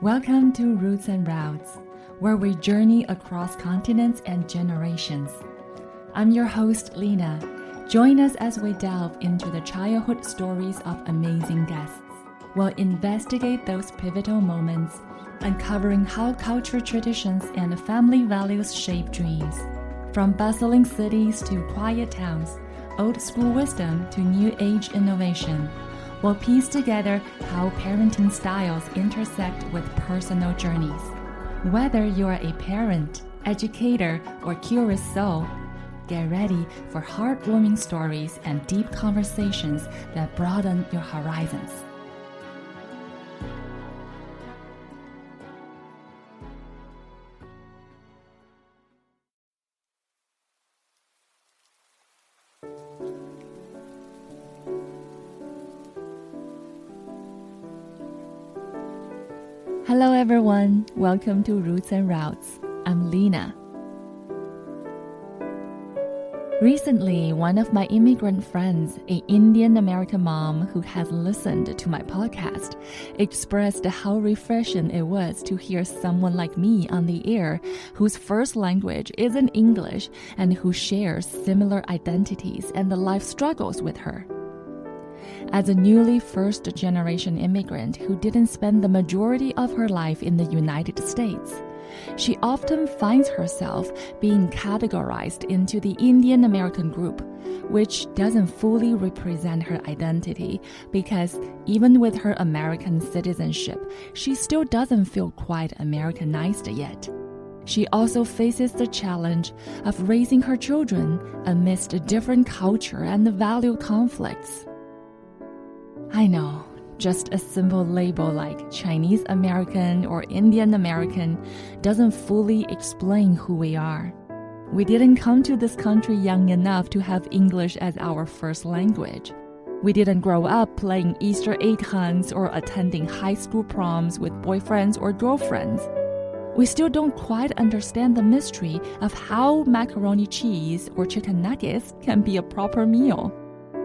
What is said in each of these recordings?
Welcome to Roots and Routes, where we journey across continents and generations. I'm your host, Lena. Join us as we delve into the childhood stories of amazing guests. We'll investigate those pivotal moments, uncovering how culture traditions and family values shape dreams. From bustling cities to quiet towns, old school wisdom to new age innovation, we'll piece together how parenting styles intersect with personal journeys. Whether you're a parent, educator, or curious soul, get ready for heartwarming stories and deep conversations that broaden your horizons. Hello everyone, welcome to Roots and Routes. I'm Lena. Recently, one of my immigrant friends, an Indian American mom who has listened to my podcast, expressed how refreshing it was to hear someone like me on the air whose first language isn't English and who shares similar identities and the life struggles with her. As a newly first-generation immigrant who didn't spend the majority of her life in the United States, she often finds herself being categorized into the Indian American group, which doesn't fully represent her identity because even with her American citizenship, she still doesn't feel quite Americanized yet. She also faces the challenge of raising her children amidst a different culture and the value conflicts. I know, just a simple label like Chinese American or Indian American doesn't fully explain who we are. We didn't come to this country young enough to have English as our first language. We didn't grow up playing Easter egg hunts or attending high school proms with boyfriends or girlfriends. We still don't quite understand the mystery of how macaroni cheese or chicken nuggets can be a proper meal.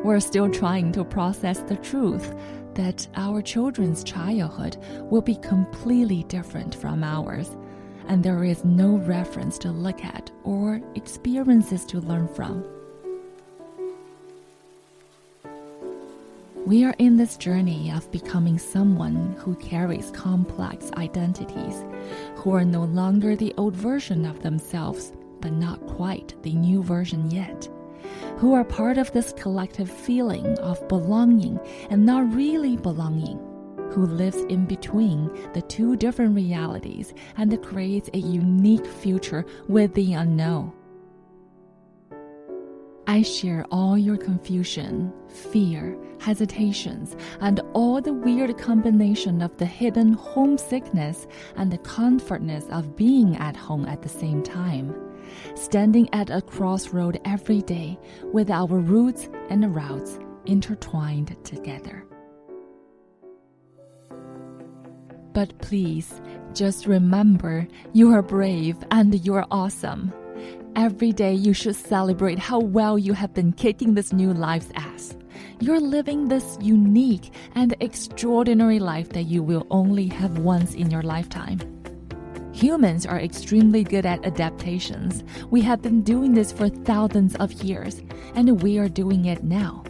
We're still trying to process the truth that our children's childhood will be completely different from ours, and there is no reference to look at or experiences to learn from. We are in this journey of becoming someone who carries complex identities, who are no longer the old version of themselves, but not quite the new version yet. Who are part of this collective feeling of belonging and not really belonging, who lives in between the two different realities and that creates a unique future with the unknown. I share all your confusion, fear, hesitations, and all the weird combination of the hidden homesickness and the comfortness of being at home at the same time. Standing at a crossroad every day with our roots and routes intertwined together. But please, just remember, you are brave and you are awesome. Every day you should celebrate how well you have been kicking this new life's ass. You're living this unique and extraordinary life that you will only have once in your lifetime. Humans are extremely good at adaptations. We have been doing this for thousands of years, and we are doing it now.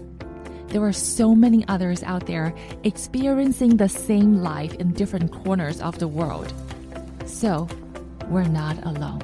There are so many others out there experiencing the same life in different corners of the world. So, we're not alone.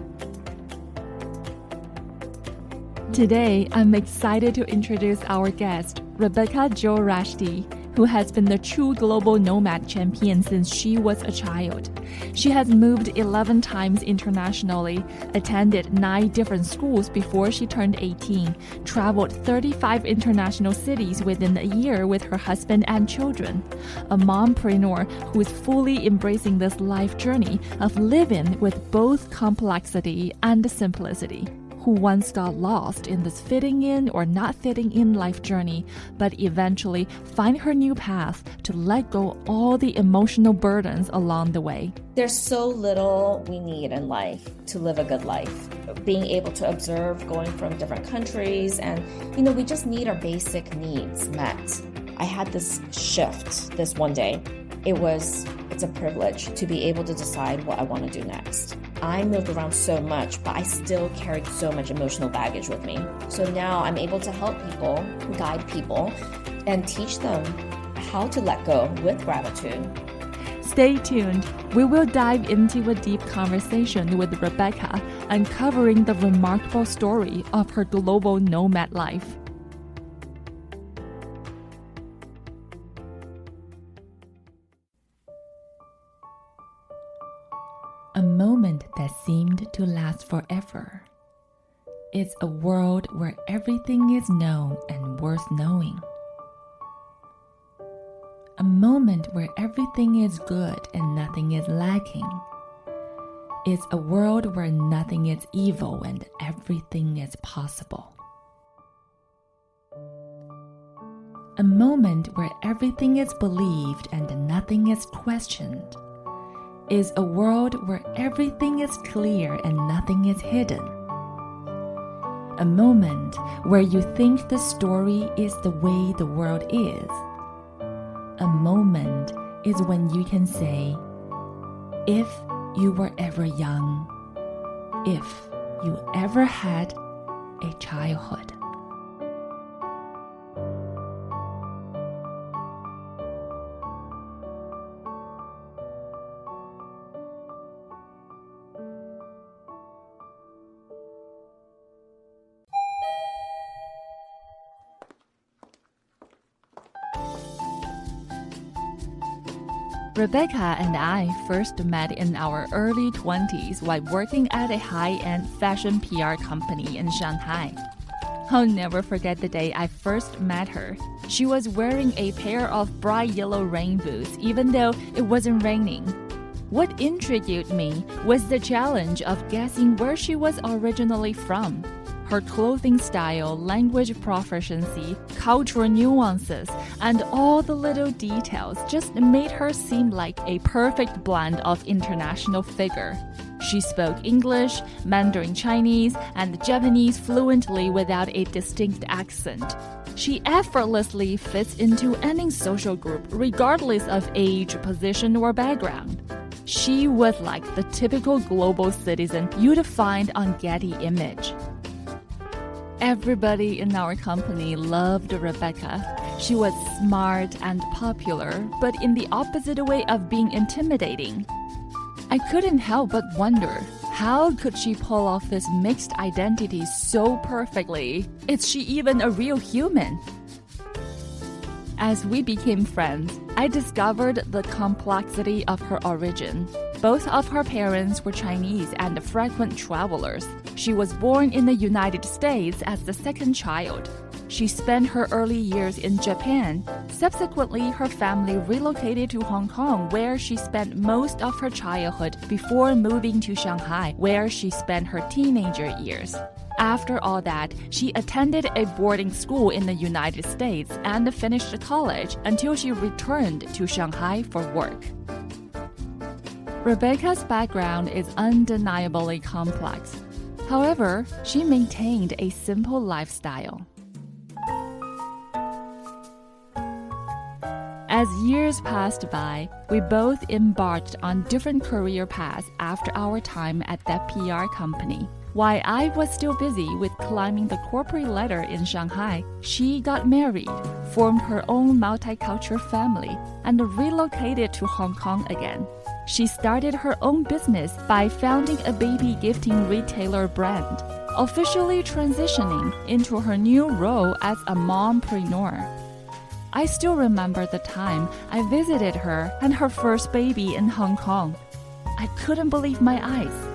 Today, I'm excited to introduce our guest, Rebecca Jo-Rushdy, who has been the true global nomad champion since she was a child. She has moved 11 times internationally, attended 9 different schools before she turned 18, traveled 35 international cities within a year with her husband and children. A mompreneur who is fully embracing this life journey of living with both complexity and simplicity. Who once got lost in this fitting in or not fitting in life journey, but eventually find her new path to let go all the emotional burdens along the way. There's so little we need in life to live a good life. Being able to observe going from different countries and, we just need our basic needs met. I had this shift this one day it's a privilege to be able to decide what I want to do next. I moved around so much, but I still carried so much emotional baggage with me. So now I'm able to help people, guide people, and teach them how to let go with gratitude. Stay tuned. We will dive into a deep conversation with Rebecca, uncovering the remarkable story of her global nomad life. A moment that seemed to last forever. It's a world where everything is known and worth knowing. A moment where everything is good and nothing is lacking. It's a world where nothing is evil and everything is possible. A moment where everything is believed and nothing is questioned. Is a world where everything is clear and nothing is hidden. A moment where you think the story is the way the world is. A moment is when you can say, if you were ever young, if you ever had a childhood. Rebecca and I first met in our early 20s while working at a high-end fashion PR company in Shanghai. I'll never forget the day I first met her. She was wearing a pair of bright yellow rain boots even though it wasn't raining. What intrigued me was the challenge of guessing where she was originally from. Her clothing style, language proficiency, cultural nuances, and all the little details just made her seem like a perfect blend of international figure. She spoke English, Mandarin Chinese, and Japanese fluently without a distinct accent. She effortlessly fits into any social group regardless of age, position, or background. She was like the typical global citizen you'd find on Getty Image. Everybody in our company loved Rebecca. She was smart and popular, but in the opposite way of being intimidating. I couldn't help but wonder, how could she pull off this mixed identity so perfectly? Is she even a real human? As we became friends, I discovered the complexity of her origin. Both of her parents were Chinese and frequent travelers. She was born in the United States as the second child. She spent her early years in Japan. Subsequently, her family relocated to Hong Kong, where she spent most of her childhood before moving to Shanghai, where she spent her teenager years. After all that, she attended a boarding school in the United States and finished college until she returned to Shanghai for work. Rebecca's background is undeniably complex. However, she maintained a simple lifestyle. As years passed by, we both embarked on different career paths after our time at that PR company. While I was still busy with climbing the corporate ladder in Shanghai, she got married, formed her own multicultural family, and relocated to Hong Kong again. She started her own business by founding a baby gifting retailer brand, officially transitioning into her new role as a mompreneur. I still remember the time I visited her and her first baby in Hong Kong. I couldn't believe my eyes.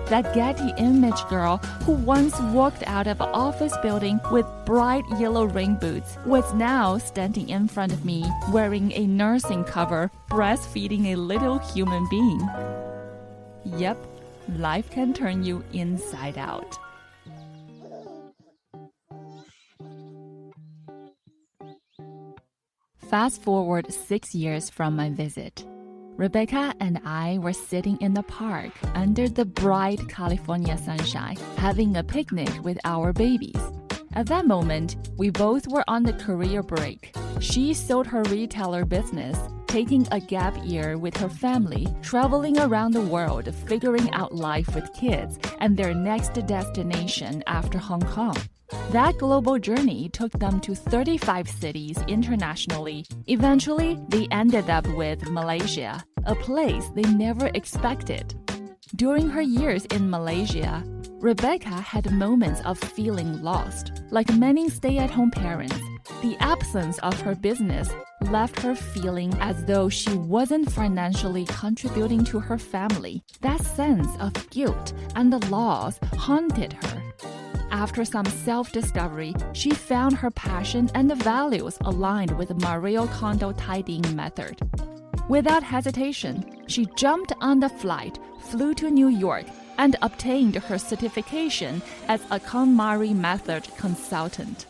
That Getty Image girl who once walked out of an office building with bright yellow rain boots was now standing in front of me wearing a nursing cover, breastfeeding a little human being. Yep, life can turn you inside out. Fast forward 6 years from my visit. Rebecca and I were sitting in the park under the bright California sunshine, having a picnic with our babies. At that moment, we both were on the career break. She sold her retailer business. taking a gap year with her family, traveling around the world, figuring out life with kids, and their next destination after Hong Kong. That global journey took them to 35 cities internationally. Eventually, they ended up with Malaysia, a place they never expected. During her years in Malaysia, Rebecca had moments of feeling lost. Like many stay-at-home parents, the absence of her business left her feeling as though she wasn't financially contributing to her family. That sense of guilt and the loss haunted her. After some self-discovery, she found her passion and the values aligned with the Mario Kondo tidying method. Without hesitation, she jumped on the flight, flew to New York, and obtained her certification as a KonMari method consultant.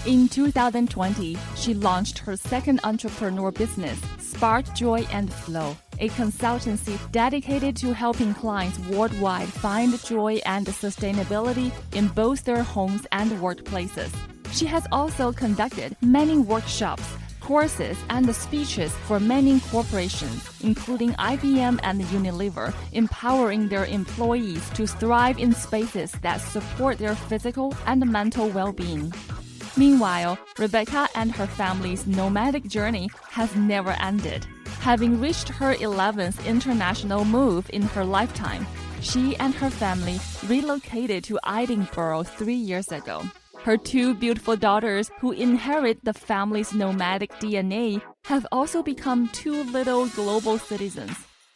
In 2020, she launched her second entrepreneur business, Spark Joy and Flow, a consultancy dedicated to helping clients worldwide find joy and sustainability in both their homes and workplaces. She has also conducted many workshops, courses, and speeches for many corporations, including IBM and Unilever, empowering their employees to thrive in spaces that support their physical and mental well-being. Meanwhile, Rebecca and her family's nomadic journey has never ended. Having reached her 11th international move in her lifetime, she and her family relocated to Edinburgh 3 years ago. Her two beautiful daughters, who inherit the family's nomadic DNA, have also become two little global citizens.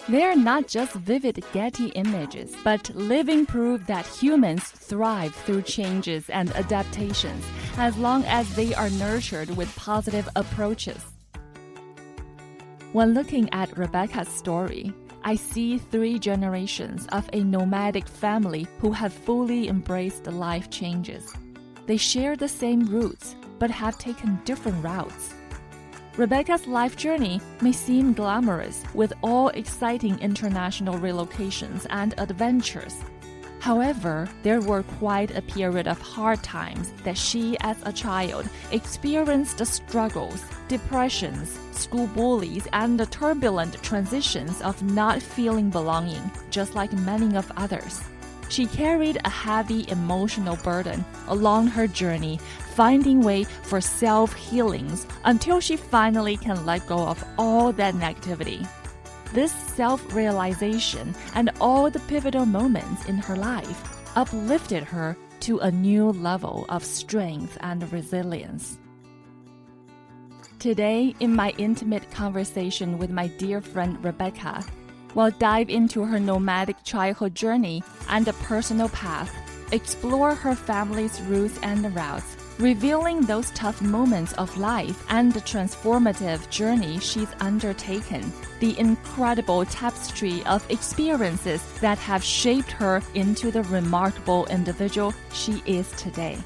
They are not just vivid Getty images, but living proof that humans thrive through changes and adaptations, as long as they are nurtured with positive approaches. When looking at Rebecca's story, I see 3 generations of a nomadic family who have fully embraced life changes. They share the same roots, but have taken different routes. Rebecca's life journey may seem glamorous, with all exciting international relocations and adventures. However, there were quite a period of hard times that she, as a child, experienced struggles, depressions, school bullies, and the turbulent transitions of not feeling belonging, just like many of others. She carried a heavy emotional burden along her journey, finding way for self-healings until she finally can let go of all that negativity. This self-realization and all the pivotal moments in her life uplifted her to a new level of strength and resilience. Today, in my intimate conversation with my dear friend Rebecca, we'll dive into her nomadic childhood journey and a personal path, explore her family's roots and routes, revealing those tough moments of life and the transformative journey she's undertaken, the incredible tapestry of experiences that have shaped her into the remarkable individual she is today.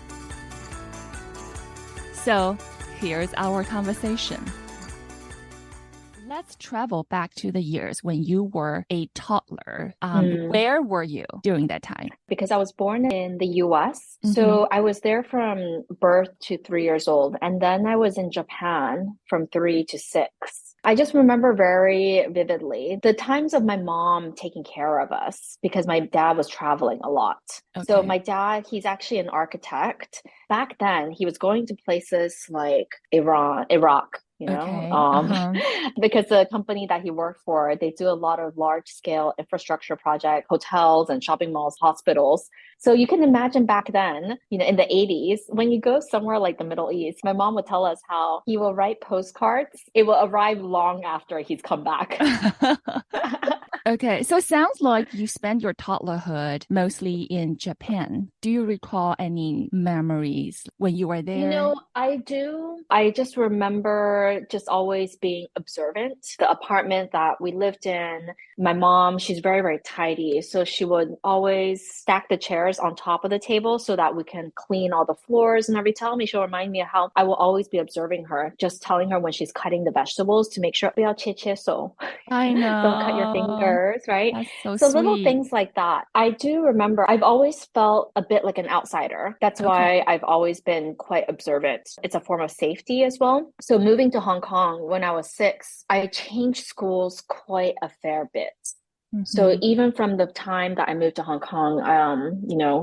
So, here's our conversation. Let's travel back to the years when you were a toddler. Where were you during that time? Because I was born in the US. So I was there from birth to 3 years old. And then I was in Japan from 3 to 6. I just remember very vividly the times of my mom taking care of us because my dad was traveling a lot. Okay. So my dad, he's actually an architect. Back then, he was going to places like Iraq, because the company that he worked for, they do a lot of large scale infrastructure projects, hotels and shopping malls, hospitals. So you can imagine back then, in the 80s, when you go somewhere like the Middle East, my mom would tell us how he will write postcards. It will arrive long after he's come back. Okay, so it sounds like you spent your toddlerhood mostly in Japan. Do you recall any memories when you were there? I do. I just remember just always being observant. The apartment that we lived in, my mom, she's very, very tidy. So she would always stack the chairs on top of the table so that we can clean all the floors. And every time she'll remind me of how I will always be observing her, just telling her when she's cutting the vegetables to make sure, 不要切切手. I know. Don't cut your finger. hers, right? That's so So little sweet. things like that. I do remember I've always felt a bit like an outsider. That's Okay. why I've always been quite observant. It's a form of safety as well. So moving to Hong Kong when I was 6, I changed schools quite a fair bit. So Mm-hmm. even from the time that I moved to Hong Kong,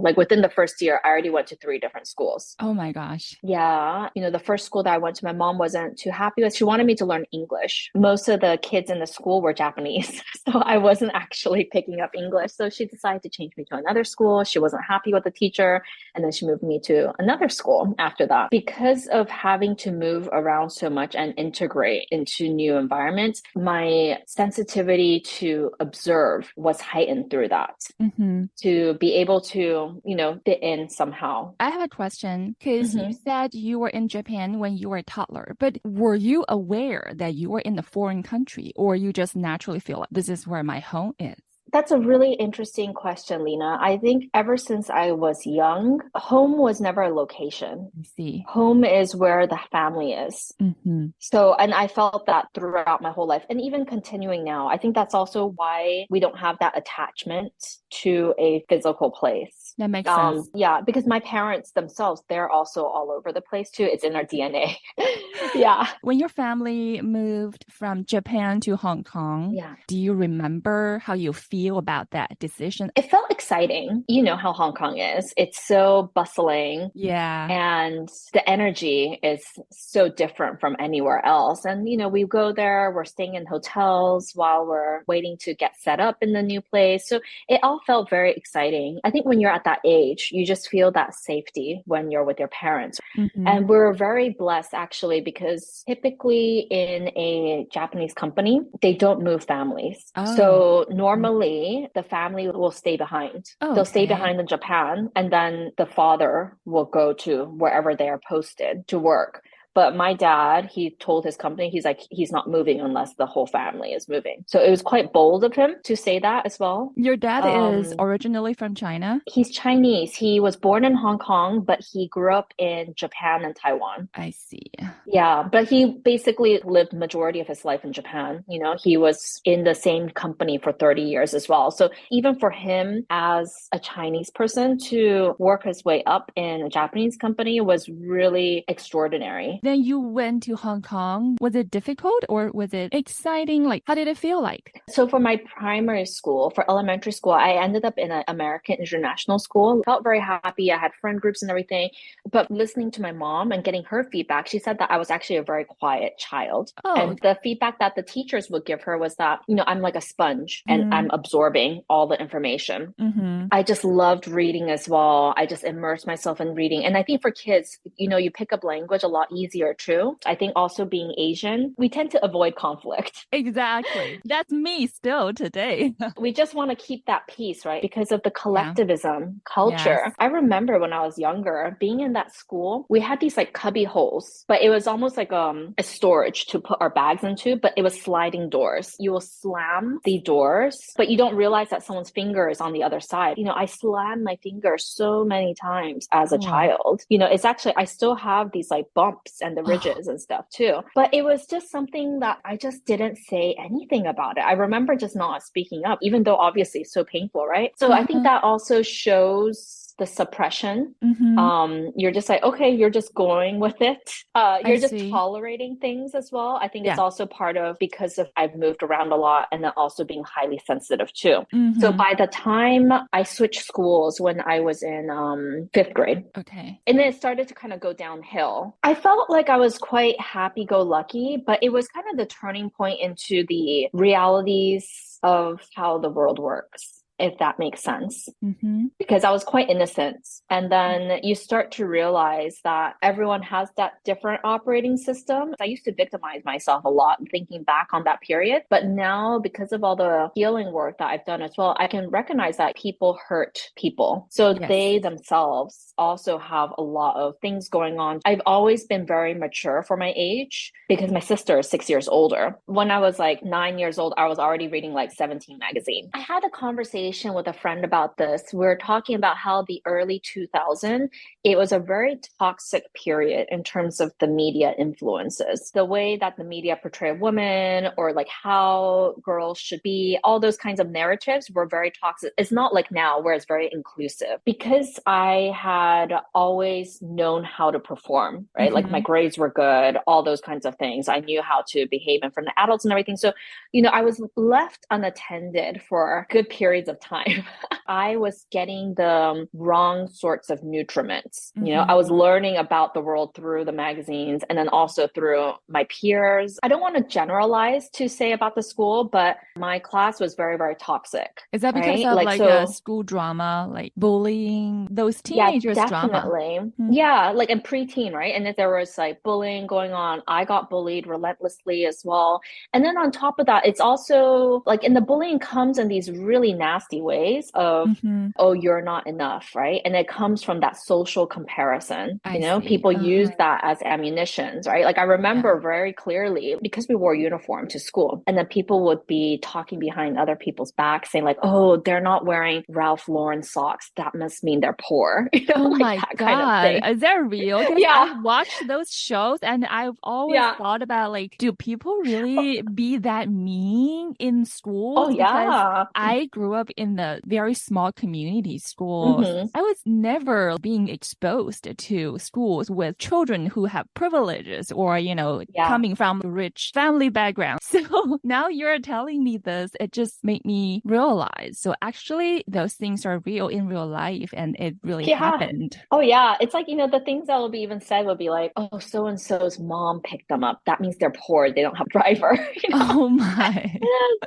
like within the first year, I already went to 3 different schools. Oh my gosh. Yeah, the first school that I went to, my mom wasn't too happy with. She wanted me to learn English. Most of the kids in the school were Japanese, so I wasn't actually picking up English. So she decided to change me to another school. She wasn't happy with the teacher, and then she moved me to another school after that. Because of having to move around so much and integrate into new environments, my sensitivity to observe was heightened through that. Mm-hmm. To be able to, fit in somehow. I have a question because you Mhm. said you were in Japan when you were a toddler, but were you aware that you were in a foreign country, or you just naturally feel like this is where my home is? That's a really interesting question, Lena. I think ever since I was young, home was never a location. I see. Home is where the family is. Mm-hmm. So, and I felt that throughout my whole life and even continuing now. I think that's also why we don't have that attachment to a physical place. That makes sense. Yeah, because my parents themselves, they're also all over the place too. It's in our DNA. Yeah. When your family moved from Japan to Hong Kong, Yeah. do you remember how you feel about that decision? It felt exciting. You know how Hong Kong is. It's so bustling. Yeah. And the energy is so different from anywhere else. And, we go there, we're staying in hotels while we're waiting to get set up in the new place. So it all felt very exciting. I think when you're at that age, you just feel that safety when you're with your parents. Mm-hmm. And we're very blessed actually, because typically in a Japanese company, they don't move families. Oh. So normally the family will stay behind. Oh, They'll stay okay. behind in Japan, and then the father will go to wherever they are posted to work. But my dad, he told his company, he's like, he's not moving unless the whole family is moving. So it was quite bold of him to say that as well. Your dad is originally from China? He's Chinese. He was born in Hong Kong, but he grew up in Japan and Taiwan. I see. Yeah, but he basically lived majority of his life in Japan. He was in the same company for 30 years as well. So even for him as a Chinese person to work his way up in a Japanese company was really extraordinary. Then you went to Hong Kong. Was it difficult or was it exciting? Like, how did it feel like? So for my primary school, for elementary school, I ended up in an American international school. Felt very happy. I had friend groups and everything. But listening to my mom and getting her feedback, she said that I was actually a very quiet child. Oh, And the feedback that the teachers would give her was that, I'm like a sponge and mm, I'm absorbing all the information. mm-hmm. I just loved reading as well. I just immersed myself in reading. And I think for kids, you pick up language a lot easier too. I think also being Asian, we tend to avoid conflict. Exactly. That's me still today. We just want to keep that peace, right? Because of the Yeah. collectivism Yes. culture. I remember when I was younger, being in that school, we had these like cubby holes, but it was almost like a storage to put our bags into, but it was sliding doors. You will slam the doors, but you don't realize that someone's finger is on the other side. I slammed my finger so many times as a Oh. child. It's actually, I still have these like bumps and the ridges and stuff too. But it was just something that I just didn't say anything about it. I remember just not speaking up, even though obviously it's so painful, right? So I think that also shows the suppression. You're just like, okay, you're just going with it. You're just tolerating things as well. I think it's also part of because of I've moved around a lot and then also being highly sensitive too. So by the time I switched schools when I was in 5th grade, Okay. and then it started to kind of go downhill. I felt like I was quite happy-go-lucky, but it was kind of the turning point into the realities of how the world works, if that makes sense. Because I was quite innocent. And then you start to realize that everyone has that different operating system. I used to victimize myself a lot thinking back on that period. But now, because of all the healing work that I've done as well, I can recognize that people hurt people. So they themselves also have a lot of things going on. I've always been very mature for my age because my sister is 6 years older. When I was like 9 years old, I was already reading like 17 magazine. I had a conversation conversation with a friend about this. We are talking about how the early 2000s, it was a very toxic period in terms of the media influences. The way that the media portrayed women or like how girls should be, all those kinds of narratives were very toxic. It's not like now where it's very inclusive. Because I had always known how to perform, right? Like my grades were good, all those kinds of things. I knew how to behave in front of adults and everything. So, I was left unattended for good periods of time. I was getting the wrong sorts of nutriments. I was learning about the world through the magazines and then also through my peers. I don't want to generalize to say about the school, but my class was very, very toxic. Is that because right? of Like, a so school drama, like bullying, those yeah, teenagers drama? definitely. Yeah, like in preteen, right? And if there was like bullying going on, I got bullied relentlessly as well. And then on top of that, it's also like in the bullying comes in these really nasty ways of, oh, you're not enough, right? And it comes from that social comparison. I see. People use that as ammunitions, right? Like I remember very clearly because we wore uniform to school, and then people would be talking behind other people's backs saying like, oh, they're not wearing Ralph Lauren socks. That must mean they're poor, Oh like my that kind of God. thing. Is that real? Because Yeah. I watched those shows and I've always Yeah. thought about like, do people really be that mean in Oh, schools? Because yeah. I grew up in the very small community schools. Mm-hmm. I was never being exposed to schools with children who have privileges or, Yeah. coming from rich family background. So now you're telling me this, it just made me realize. So actually those things are real in real life and it really Yeah. happened. Oh, yeah. It's like, the things that will be even said would be like, oh, so and so's mom picked them up. That means they're poor. They don't have a driver. Oh my.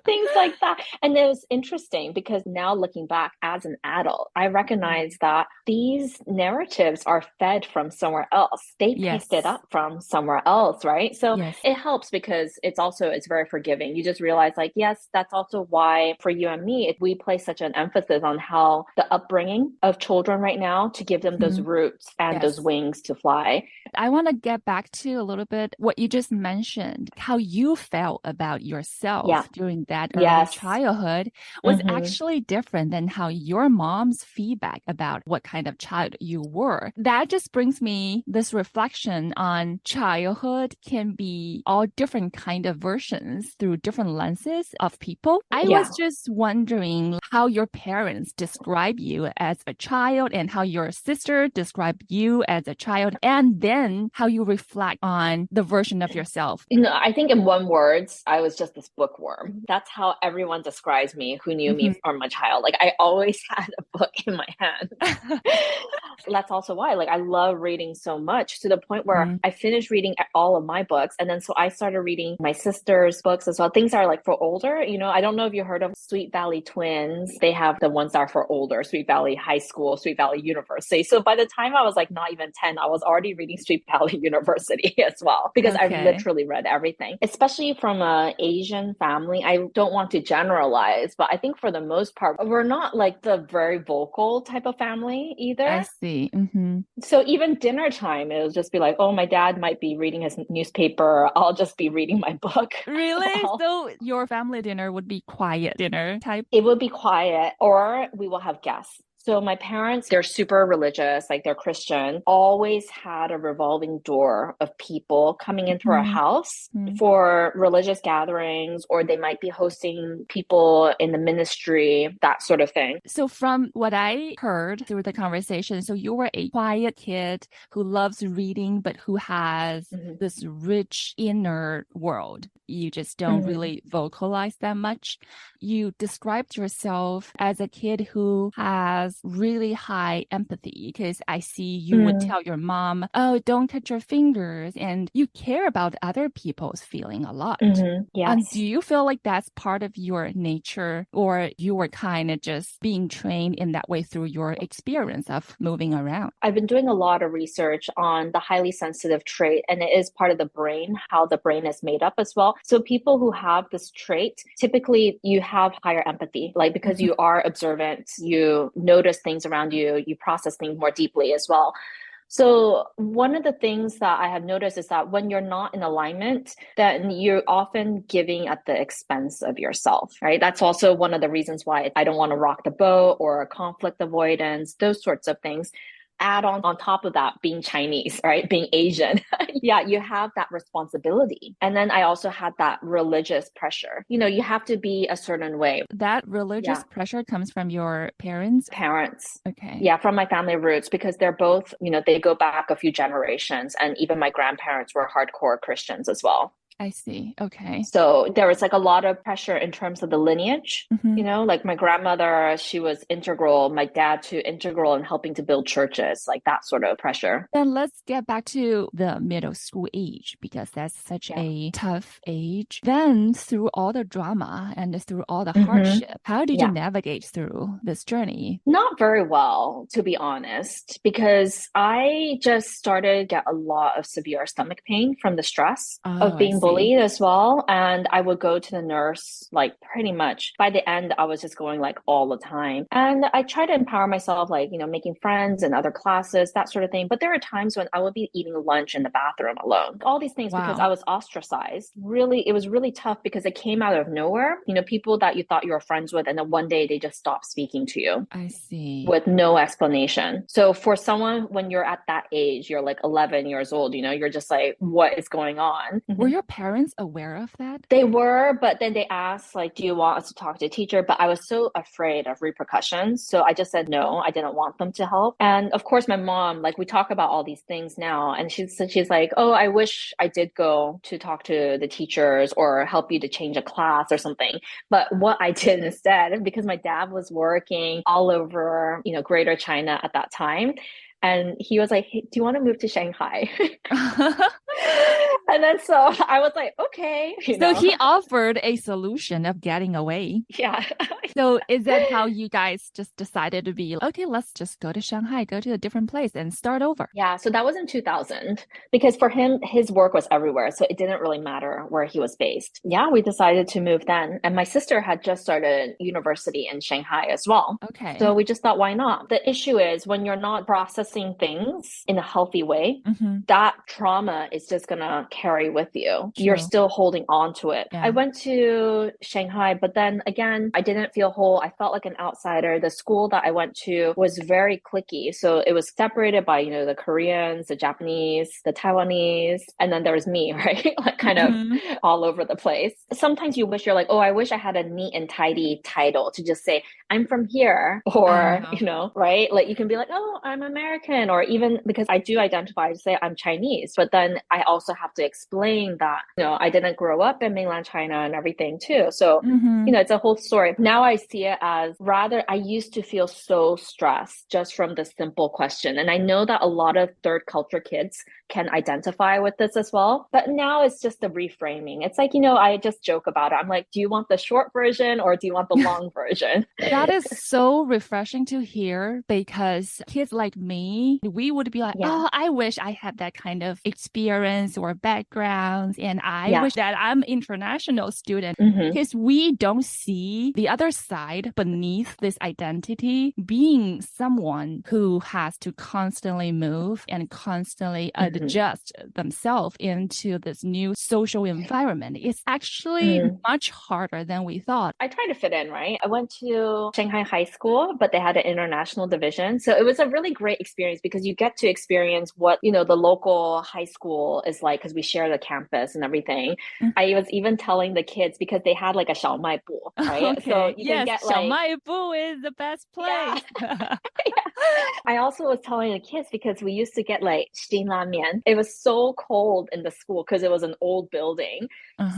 Things like that. And it was interesting because now looking back as an adult, I recognize that these narratives are fed from somewhere else. They picked it Yes. up from somewhere else, right? So Yes. it helps because it's very forgiving. You just realize like, yes, that's also why for you and me, we place such an emphasis on how the upbringing of children right now to give them those roots and those Yes. wings to fly. I want to get back to a little bit what you just mentioned, how you felt about yourself Yeah. during that early Yes. childhood was actually different than how your mom's feedback about what kind of child you were. That just brings me this reflection on childhood can be all different kind of versions through different lenses of people. I was just wondering how your parents describe you as a child and how your sister described you as a child, and then how you reflect on the version of yourself. I think in one word, I was just this bookworm. That's how everyone describes me who knew me from a child. Like I always had a book in my hand. That's also why, like, I love reading so much to the point where I finished reading all of my books. And then so I started reading my sister's books as well. Things that are like for older. I don't know if you heard of Sweet Valley Twins. They have the ones that are for older, Sweet Valley High School, Sweet Valley University. So by the time I was like not even 10, I was already reading Sweet Valley University as well, because I've literally read everything, especially from an Asian family. I don't want to generalize, but I think for the most part, we're not like the very vocal type of family either. I see. So even dinner time, it'll just be like, oh, my dad might be reading his newspaper. I'll just be reading my book. Really? So your family dinner would be quiet dinner type? It would be quiet, or we will have guests. So my parents, they're super religious, like they're Christian, always had a revolving door of people coming into our house for religious gatherings, or they might be hosting people in the ministry, that sort of thing. So from what I heard through the conversation, so you were a quiet kid who loves reading, but who has this rich inner world. You just don't really vocalize that much. You described yourself as a kid who has really high empathy, because I see you would tell your mom, oh, don't cut your fingers. And you care about other people's feeling a lot. Yes. Do you feel like that's part of your nature, or you were kind of just being trained in that way through your experience of moving around? I've been doing a lot of research on the highly sensitive trait, and it is part of the brain, how the brain is made up as well. So people who have this trait, typically you have higher empathy, like because you are observant, you notice things around you, you process things more deeply as well. So one of the things that I have noticed is that when you're not in alignment, then you're often giving at the expense of yourself, right? That's also one of the reasons why I don't want to rock the boat or conflict avoidance, those sorts of things. Add on top of that being Chinese, right? Being Asian. Yeah, you have that responsibility. And then I also had that religious pressure. You have to be a certain way. That religious Yeah. pressure comes from your parents? Parents. Okay. Yeah, from my family roots, because they're both, they go back a few generations, and even my grandparents were hardcore Christians as well. I see. Okay. So there was like a lot of pressure in terms of the lineage. Mm-hmm. Like my grandmother, she was integral, my dad too, integral in helping to build churches, like that sort of pressure. Then let's get back to the middle school age, because that's such Yeah. a tough age. Then through all the drama and through all the Mm-hmm. hardship, how did you Yeah. navigate through this journey? Not very well, to be honest, because I just started to get a lot of severe stomach pain from the stress Oh, of I being see. bullied as well. And I would go to the nurse, like pretty much by the end, I was just going like all the time. And I try to empower myself, like, making friends in other classes, that sort of thing. But there are times when I would be eating lunch in the bathroom alone. All these things because Wow. I was ostracized. Really, it was really tough because it came out of nowhere. People that you thought you were friends with, and then one day they just stopped speaking to you I see. with no explanation. So for someone, when you're at that age, you're like 11 years old, you're just like, what is going on? Were your parents aware of that? They were, but then they asked, like, do you want us to talk to a teacher? But I was so afraid of repercussions. So I just said no, I didn't want them to help. And of course, my mom, like, we talk about all these things now. And she's like, oh, I wish I did go to talk to the teachers or help you to change a class or something. But what I did instead, because my dad was working all over, Greater China at that time. And he was like, hey, do you want to move to Shanghai? And then so I was like, okay. So he offered a solution of getting away. Yeah. So is that how you guys just decided to be, okay, let's just go to Shanghai, go to a different place and start over? Yeah. So that was in 2000, because for him, his work was everywhere. So it didn't really matter where he was based. Yeah, we decided to move then. And my sister had just started university in Shanghai as well. Okay. So we just thought, why not? The issue is when you're not processing things in a healthy way, that trauma is just going to carry with you. True. You're still holding on to it. Yeah. I went to Shanghai, but then again, I didn't feel whole. I felt like an outsider. The school that I went to was very cliquey. So it was separated by, the Koreans, the Japanese, the Taiwanese, and then there was me, right? Like kind of all over the place. Sometimes you wish you're like, oh, I wish I had a neat and tidy title to just say, I'm from here, or, right? Like you can be like, oh, I'm American, or even because I do identify to say I'm Chinese, but then I also have to explain that, I didn't grow up in mainland China and everything too. So, it's a whole story. Now I see it as rather, I used to feel so stressed just from the simple question. And I know that a lot of third culture kids can identify with this as well. But now it's just the reframing. It's like, I just joke about it. I'm like, do you want the short version or do you want the long version? That is so refreshing to hear, because kids like me, we would be like, oh, I wish I had that kind of experience or background. And I wish that I'm an international student, because we don't see the other side beneath this identity, being someone who has to constantly move and constantly adjust themselves into this new social environment. It's actually much harder than we thought. I tried to fit in, right? I went to Shanghai High School, but they had an international division. So it was a really great experience because you get to experience what, the local high school is like, because we share the campus and everything. I was even telling the kids, because they had like a 小卖部, right? Okay. So you can get like 小卖部 is the best place. Yeah. I also was telling the kids, because we used to get like 辛拉面. It was so cold in the school because it was an old building.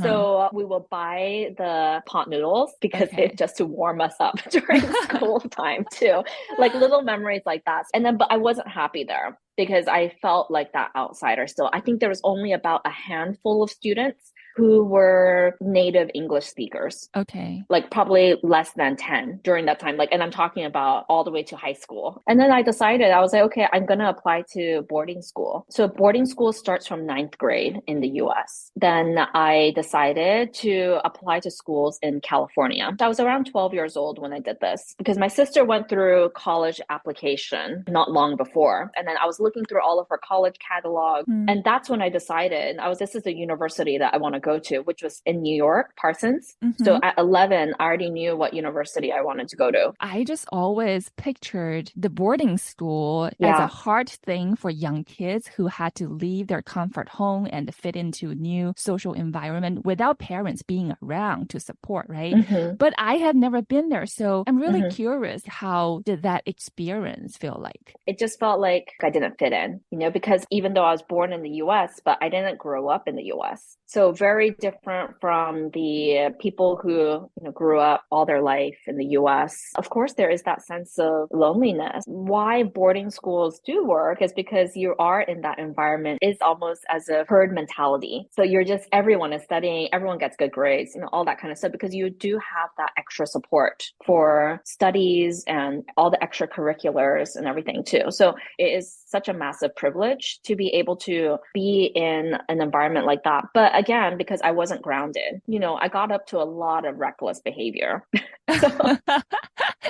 So we will buy the pot noodles because it just to warm us up during school time too. Like little memories like that. And then, but I wasn't happy there because I felt like that outsider still. I think there was only about a handful of students who were native English speakers. Okay. Like probably less than 10 during that time. Like, and I'm talking about all the way to high school. And then I decided, I was like, okay, I'm going to apply to boarding school. So boarding school starts from ninth grade in the US. Then I decided to apply to schools in California. I was around 12 years old when I did this because my sister went through college application not long before. And then I was looking through all of her college catalog. And that's when I decided this is the university that I want to go to, which was in New York, Parsons. So at 11, I already knew what university I wanted to go to. I just always pictured the boarding school as a hard thing for young kids who had to leave their comfort home and fit into a new social environment without parents being around to support, right? But I have never been there. So I'm really curious, how did that experience feel like? It just felt like I didn't fit in, because even though I was born in the US, but I didn't grow up in the US. So very different from the people who grew up all their life in the US. Of course, there is that sense of loneliness. Why boarding schools do work is because you are in that environment. It's almost as a herd mentality. So everyone is studying, everyone gets good grades, all that kind of stuff, because you do have that extra support for studies and all the extracurriculars and everything too. So it is such a massive privilege to be able to be in an environment like that. But again, because I wasn't grounded, I got up to a lot of reckless behavior.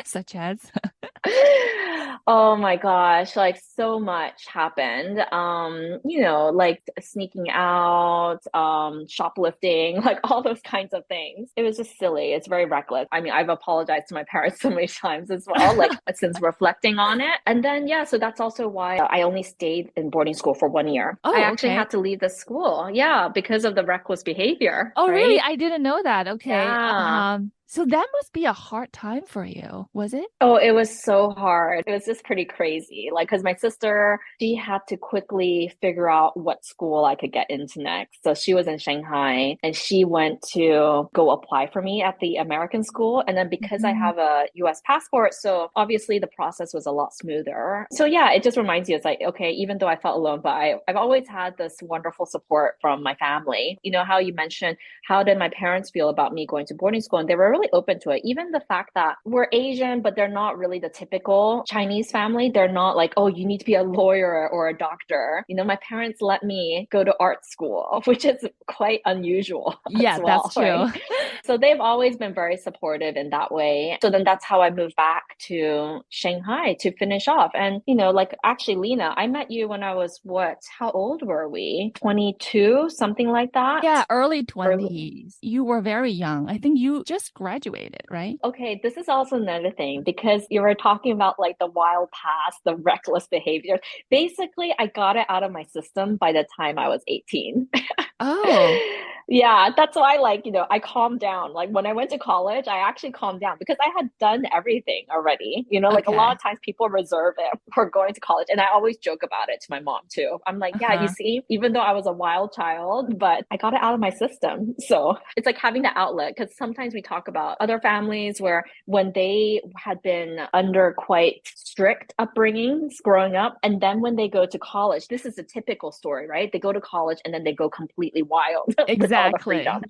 Such as? Oh my gosh, like so much happened. Like sneaking out, shoplifting, like all those kinds of things. It was just silly. It's very reckless. I mean, I've apologized to my parents so many times as well, like since reflecting on it. And then, so that's also why I only stayed in boarding school for 1 year. Oh, I actually had to leave the school. Yeah, because of the reckless behavior. Oh, right? Really? I didn't know that. Okay. Yeah. So that must be a hard time for you, was it? Oh, it was so hard. It was just pretty crazy. Like, because my sister, she had to quickly figure out what school I could get into next. So she was in Shanghai and she went to go apply for me at the American school. And then because I have a US passport, so obviously the process was a lot smoother. So yeah, it just reminds you, it's like, okay, even though I felt alone, but I've always had this wonderful support from my family. You know how you mentioned, how did my parents feel about me going to boarding school? And they were really open to it. Even the fact that we're Asian, but they're not really the typical Chinese family. They're not like, oh, you need to be a lawyer or a doctor. My parents let me go to art school, which is quite unusual. Yeah, well, that's true. Right? So they've always been very supportive in that way. So then that's how I moved back to Shanghai to finish off. And, like actually, Lena, I met you when I was how old were we? 22, something like that? Yeah, early 20s. You were very young. I think you just graduated, right? Okay, this is also another thing because you were talking about like the wild past, the reckless behavior. Basically, I got it out of my system by the time I was 18. Oh. Yeah, that's why, I calmed down. Like when I went to college, I actually calmed down because I had done everything already. Like a lot of times people reserve it for going to college. And I always joke about it to my mom too. I'm like, yeah, you see, even though I was a wild child, but I got it out of my system. So it's like having the outlet, because sometimes we talk about other families where when they had been under quite strict upbringings growing up, and then when they go to college, this is a typical story, right? They go to college and then they go completely wild. Exactly.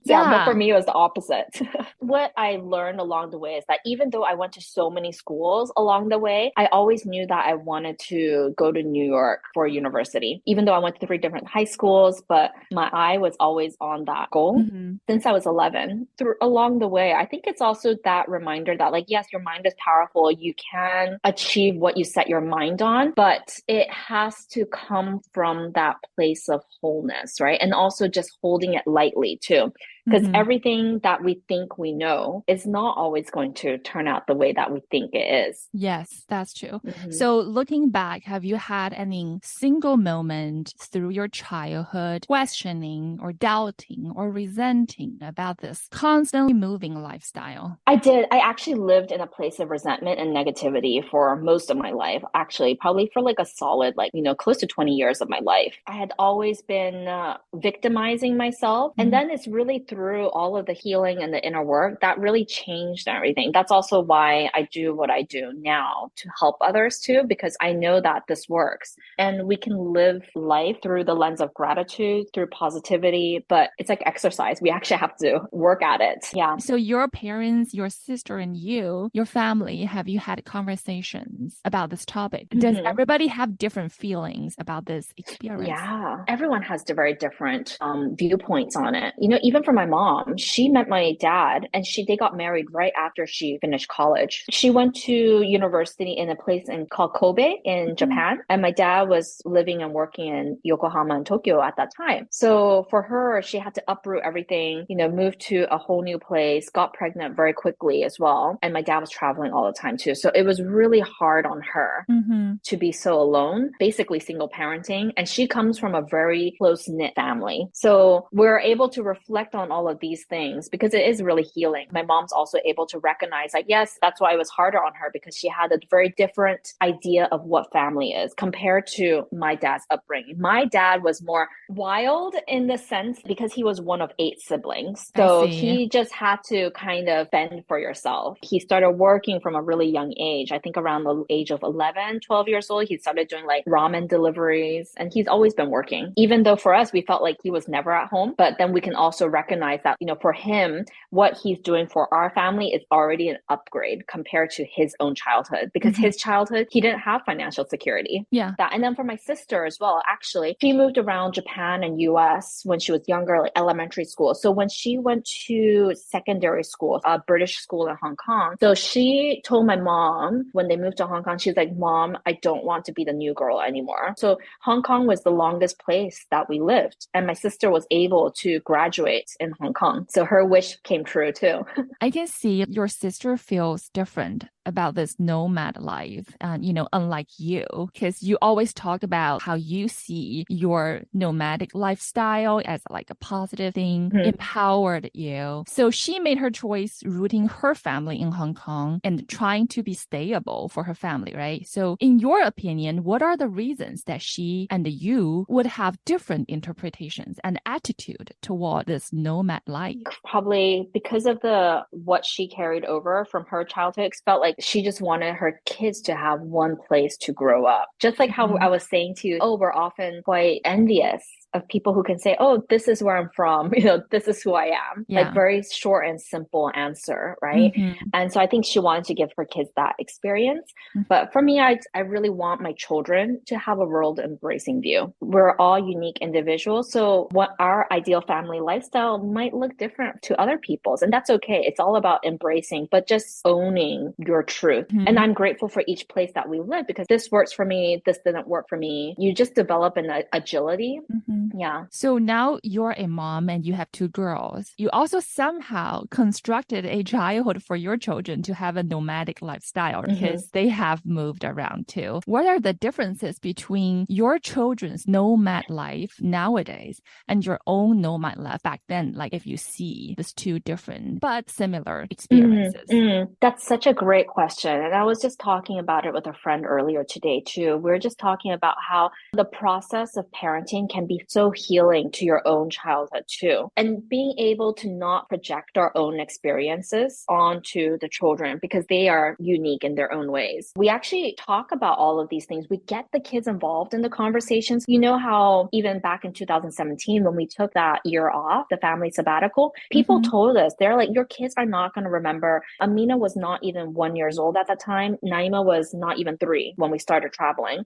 Yeah, but for me, it was the opposite. What I learned along the way is that even though I went to so many schools along the way, I always knew that I wanted to go to New York for university. Even though I went to 3 different high schools, but my eye was always on that goal since I was 11. Along the way, I think it's also that reminder that, like, yes, your mind is powerful. You can achieve what you set your mind on, but it has to come from that place of wholeness, right? And also just holding it lightly too. Because everything that we think we know is not always going to turn out the way that we think it is. Yes, that's true. So looking back, have you had any single moment through your childhood questioning or doubting or resenting about this constantly moving lifestyle? I did. I actually lived in a place of resentment and negativity for most of my life. Actually, probably for like a solid, close to 20 years of my life. I had always been victimizing myself. And then it's really through all of the healing and the inner work, that really changed everything. That's also why I do what I do now, to help others too, because I know that this works. And we can live life through the lens of gratitude, through positivity, but it's like exercise. We actually have to work at it. Yeah. So your parents, your sister, and you, your family, have you had conversations about this topic? Does everybody have different feelings about this experience? Yeah, everyone has very different viewpoints on it. You know, even for my mom, she met my dad and they got married right after she finished college. She went to university in a place called Kobe in Japan, and my dad was living and working in Yokohama and Tokyo at that time. So for her, she had to uproot everything, you know, move to a whole new place, got pregnant very quickly as well. And my dad was traveling all the time too. So it was really hard on her to be so alone, basically single parenting. And she comes from a very close-knit family. So we're able to reflect on all of these things because it is really healing. My mom's also able to recognize, like, yes, that's why it was harder on her, because she had a very different idea of what family is compared to my dad's upbringing. My dad was more wild in the sense because he was one of 8 siblings. So he just had to kind of fend for yourself. He started working from a really young age. I think around the age of 11, 12 years old, he started doing like ramen deliveries, and he's always been working. Even though for us, we felt like he was never at home, but then we can also recognize that, you know, for him, what he's doing for our family is already an upgrade compared to his own childhood, because his childhood, he didn't have financial security. Yeah. And then for my sister as well, actually, she moved around Japan and US when she was younger, like elementary school. So when she went to secondary school, a British school in Hong Kong, so she told my mom when they moved to Hong Kong, she's like, Mom, I don't want to be the new girl anymore. So Hong Kong was the longest place that we lived. And my sister was able to graduate in Hong Kong. So her wish came true too. I can see your sister feels different about this nomad life, and you know, unlike you, because you always talk about how you see your nomadic lifestyle as like a positive thing, empowered you. So she made her choice rooting her family in Hong Kong and trying to be stable for her family, right? So in your opinion, what are the reasons that she and you would have different interpretations and attitude toward this nomad life? Probably because of what she carried over from her childhood. It felt like she just wanted her kids to have one place to grow up. Just like how I was saying to you, we're often quite envious of people who can say, oh, this is where I'm from, you know, this is who I am. Yeah. Like very short and simple answer, right? And so I think she wanted to give her kids that experience. But for me, I really want my children to have a world embracing view. We're all unique individuals. So what our ideal family lifestyle might look different to other people's. And that's okay. It's all about embracing, but just owning your truth. And I'm grateful for each place that we live, because this works for me, this didn't work for me. You just develop an agility. Yeah. So now you're a mom and you have 2 girls. You also somehow constructed a childhood for your children to have a nomadic lifestyle because they have moved around too. What are the differences between your children's nomad life nowadays and your own nomad life back then? Like if you see these 2 different but similar experiences. That's such a great question. And I was just talking about it with a friend earlier today too. We were just talking about how the process of parenting can be so healing to your own childhood too. And being able to not project our own experiences onto the children because they are unique in their own ways. We actually talk about all of these things. We get the kids involved in the conversations. You know how even back in 2017, when we took that year off, the family sabbatical, people told us, they're like, your kids are not going to remember. Amina was not even 1 year old at that time. Naima was not even 3 when we started traveling.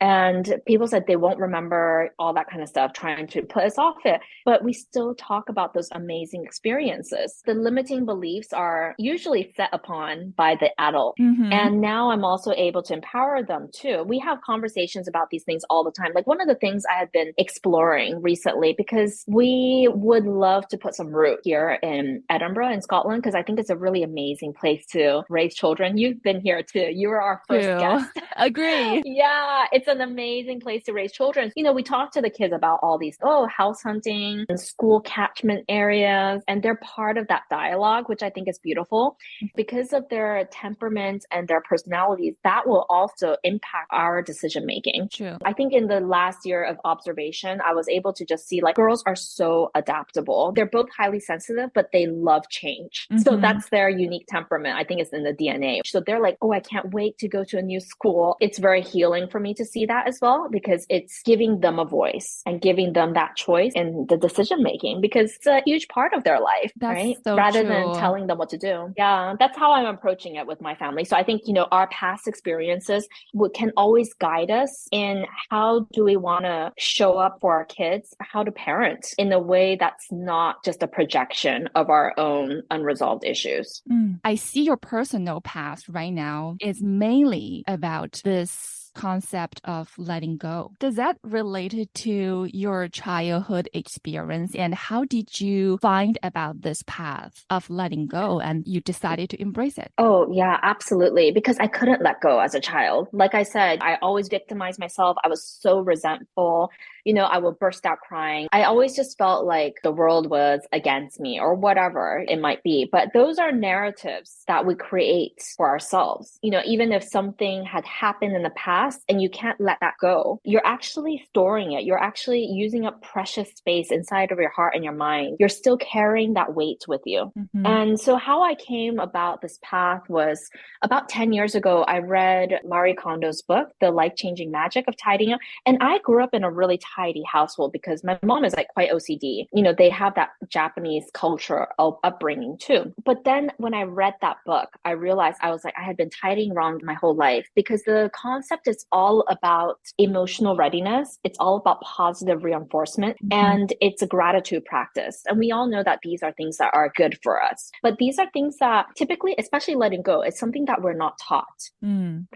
And people said they won't remember all that kind of stuff, trying to put us off it. But we still talk about those amazing experiences. The limiting beliefs are usually set upon by the adult. And now I'm also able to empower them too. We have conversations about these things all the time. Like one of the things I have been exploring recently, because we would love to put some root here in Edinburgh in Scotland, because I think it's a really amazing place to raise children. You've been here too. You were our first guest. Agree. Yeah, it's an amazing place to raise children. You know, we talk to the kids about about all these, house hunting and school catchment areas. And they're part of that dialogue, which I think is beautiful. Because of their temperaments and their personalities, that will also impact our decision making. True. I think in the last year of observation, I was able to just see like girls are so adaptable. They're both highly sensitive, but they love change. So that's their unique temperament. I think it's in the DNA. So they're like, I can't wait to go to a new school. It's very healing for me to see that as well, because it's giving them a voice and giving them that choice in the decision making, because it's a huge part of their life, That's right? so Rather true. than telling them what to do. Yeah, that's how I'm approaching it with my family. So I think, our past experiences can always guide us in how do we want to show up for our kids, how to parent in a way that's not just a projection of our own unresolved issues. I see your personal past right now is mainly about this concept of letting go. Does that relate to your childhood experience, and how did you find about this path of letting go and you decided to embrace it? Oh, yeah, absolutely. Because I couldn't let go as a child. Like I said, I always victimized myself. I was so resentful. I would burst out crying. I always just felt like the world was against me or whatever it might be. But those are narratives that we create for ourselves. Even if something had happened in the past and you can't let that go, you're actually storing it. You're actually using up precious space inside of your heart and your mind. You're still carrying that weight with you. And so how I came about this path was about 10 years ago, I read Marie Kondo's book, The Life-Changing Magic of Tidying Up. And I grew up in a really tidy household because my mom is like quite OCD. They have that Japanese culture of upbringing too. But then when I read that book, I realized I had been tidying wrong my whole life, because the concept is all about emotional readiness. It's all about positive reinforcement, and it's a gratitude practice. And we all know that these are things that are good for us. But these are things that typically, especially letting go, it's something that we're not taught.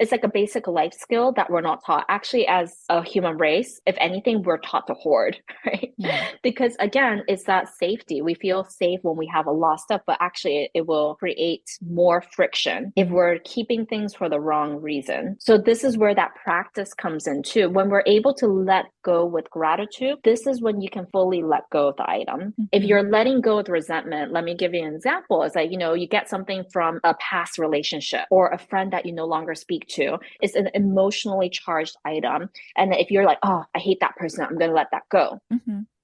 It's like a basic life skill that we're not taught. Actually, as a human race, if anything, we're taught to hoard, right? Yeah. Because again, it's that safety. We feel safe when we have a lot of stuff, but actually it will create more friction if we're keeping things for the wrong reason. So this is where that practice comes in too. When we're able to let go with gratitude, this is when you can fully let go of the item. If you're letting go with resentment, let me give you an example. It's like, you get something from a past relationship or a friend that you no longer speak to. It's an emotionally charged item. And if you're like, I hate that person, I'm going to let that go.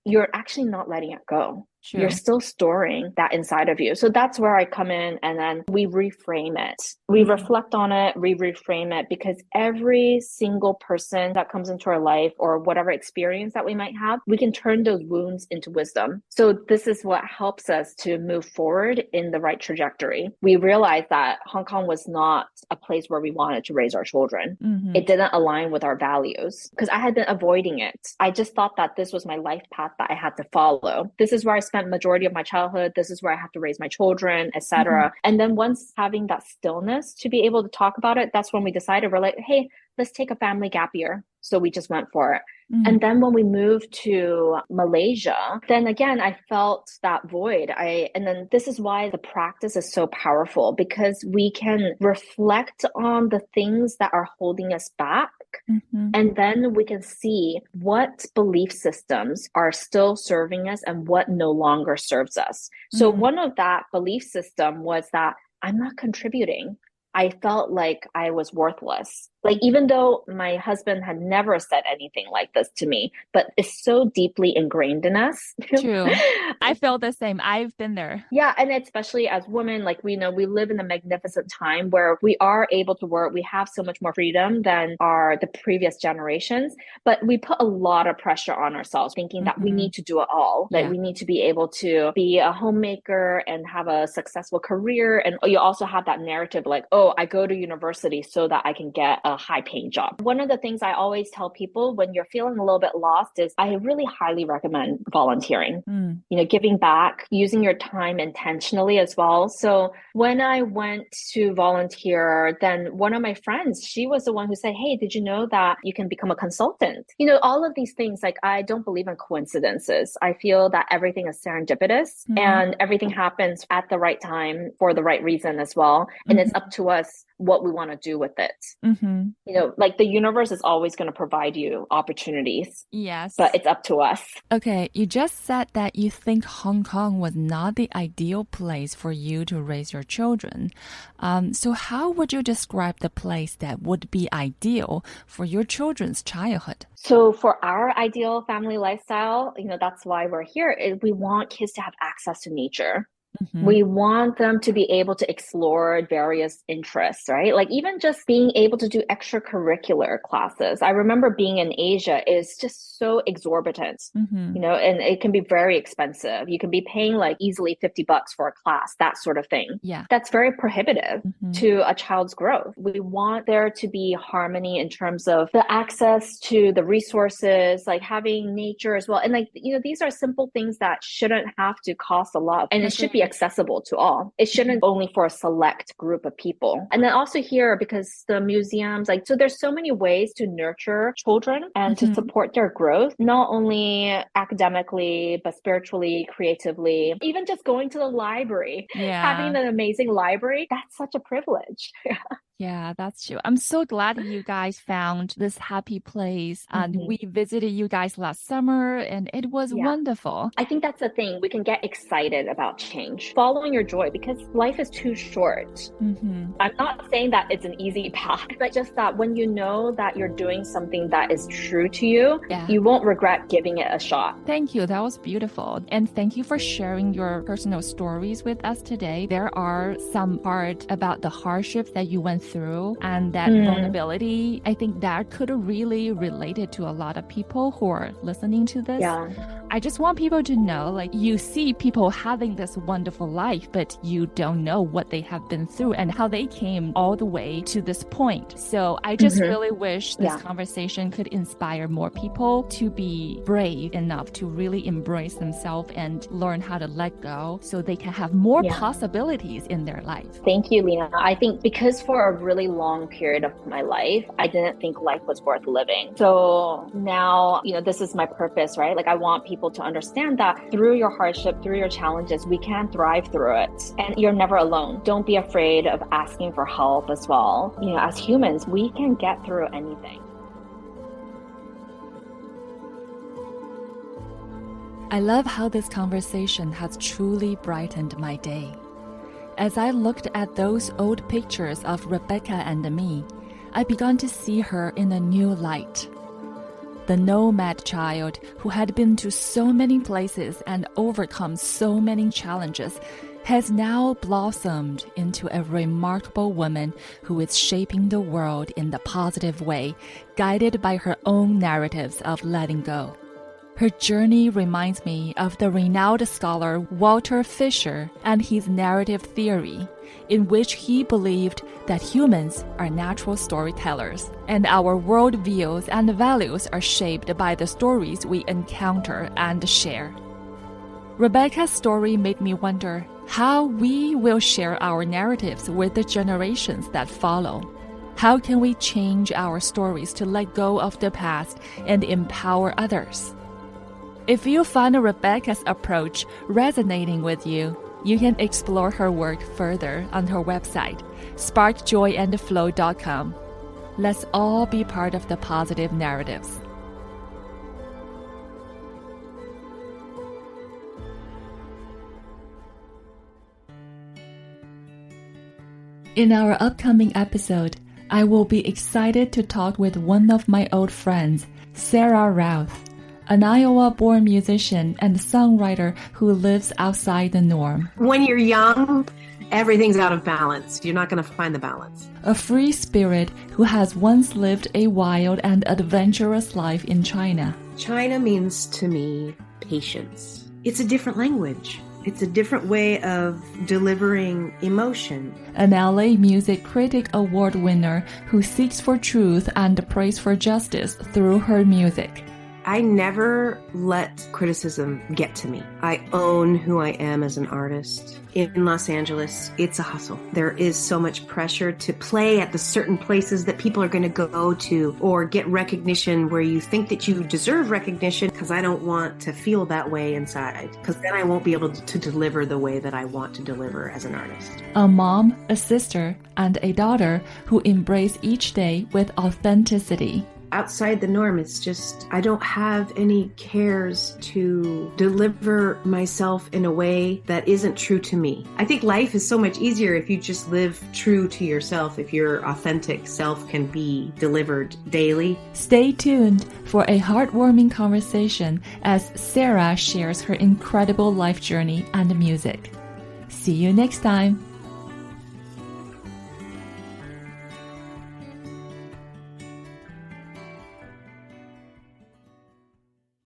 You're actually not letting it go. True. You're still storing that inside of you. So that's where I come in, and then we reframe it. We reflect on it, we reframe it, because every single person that comes into our life or whatever experience that we might have, we can turn those wounds into wisdom. So this is what helps us to move forward in the right trajectory. We realized that Hong Kong was not a place where we wanted to raise our children. It didn't align with our values because I had been avoiding it. I just thought that this was my life path that I had to follow. This is where I spent majority of my childhood. This is where I have to raise my children, etc. And then once having that stillness to be able to talk about it, that's when we decided, we're like, hey, let's take a family gap year. So we just went for it. And then when we moved to Malaysia, then again, I felt that void. And then this is why the practice is so powerful, because we can reflect on the things that are holding us back. And then we can see what belief systems are still serving us and what no longer serves us. So one of that belief system was that I'm not contributing. I felt like I was worthless. Like, even though my husband had never said anything like this to me, but it's so deeply ingrained in us. True. I feel the same. I've been there. Yeah. And especially as women, like we know we live in a magnificent time where we are able to work. We have so much more freedom than the previous generations, but we put a lot of pressure on ourselves thinking that we need to do it all. That we need to be able to be a homemaker and have a successful career. And you also have that narrative like, I go to university so that I can get a high paying job. One of the things I always tell people when you're feeling a little bit lost is I really highly recommend volunteering, giving back, using your time intentionally as well. So when I went to volunteer, then one of my friends, she was the one who said, hey, did you know that you can become a consultant? All of these things, like I don't believe in coincidences. I feel that everything is serendipitous and everything happens at the right time for the right reason as well. And it's up to us what we want to do with it. Like the universe is always going to provide you opportunities. Yes. But it's up to us. Okay, you just said that you think Hong Kong was not the ideal place for you to raise your children. So how would you describe the place that would be ideal for your children's childhood? So for our ideal family lifestyle, that's why we're here, is we want kids to have access to nature. We want them to be able to explore various interests, right? Like even just being able to do extracurricular classes. I remember being in Asia is just so exorbitant, and it can be very expensive. You can be paying like easily $50 for a class, that sort of thing. Yeah. That's very prohibitive to a child's growth. We want there to be harmony in terms of the access to the resources, like having nature as well. And like, these are simple things that shouldn't have to cost a lot. And it should be accessible to all. It shouldn't only for a select group of people. And then also here, because the museums, so there's so many ways to nurture children and to support their growth, not only academically, but spiritually, creatively, even just going to the library, having an amazing library, that's such a privilege. Yeah, that's true. I'm so glad you guys found this happy place. And we visited you guys last summer and it was wonderful. I think that's the thing. We can get excited about change, following your joy, because life is too short. I'm not saying that it's an easy path, but just that when you know that you're doing something that is true to you, you won't regret giving it a shot. Thank you. That was beautiful. And thank you for sharing your personal stories with us today. There are some part about the hardships that you went through and that vulnerability. I think that could really relate it to a lot of people who are listening to this. I just want people to know, like, you see people having this wonderful life, but you don't know what they have been through and how they came all the way to this point. So I just really wish this conversation could inspire more people to be brave enough to really embrace themselves and learn how to let go so they can have more possibilities in their life. Thank you, Lena. I think because for a really long period of my life, I didn't think life was worth living. So now, this is my purpose, right? Like I want people to understand that through your hardship, through your challenges, we can thrive through it. And you're never alone. Don't be afraid of asking for help as well. As humans, we can get through anything. I love how this conversation has truly brightened my day. As I looked at those old pictures of Rebecca and me, I began to see her in a new light. The nomad child who had been to so many places and overcome so many challenges has now blossomed into a remarkable woman who is shaping the world in the positive way, guided by her own narratives of letting go. Her journey reminds me of the renowned scholar Walter Fisher and his narrative theory, in which he believed that humans are natural storytellers, and our worldviews and values are shaped by the stories we encounter and share. Rebecca's story made me wonder how we will share our narratives with the generations that follow. How can we change our stories to let go of the past and empower others? If you find Rebecca's approach resonating with you, you can explore her work further on her website, sparkjoyandflow.com. Let's all be part of the positive narratives. In our upcoming episode, I will be excited to talk with one of my old friends, Sarah Routh, an Iowa-born musician and songwriter who lives outside the norm. When you're young, everything's out of balance. You're not going to find the balance. A free spirit who has once lived a wild and adventurous life in China. China means to me patience. It's a different language. It's a different way of delivering emotion. An LA Music Critic Award winner who seeks for truth and prays for justice through her music. I never let criticism get to me. I own who I am as an artist. In Los Angeles, it's a hustle. There is so much pressure to play at the certain places that people are going to go to or get recognition where you think that you deserve recognition, because I don't want to feel that way inside, because then I won't be able to deliver the way that I want to deliver as an artist. A mom, a sister, and a daughter who embrace each day with authenticity. Outside the norm, it's just, I don't have any cares to deliver myself in a way that isn't true to me. I think life is so much easier if you just live true to yourself, if your authentic self can be delivered daily. Stay tuned for a heartwarming conversation as Sarah shares her incredible life journey and music. See you next time.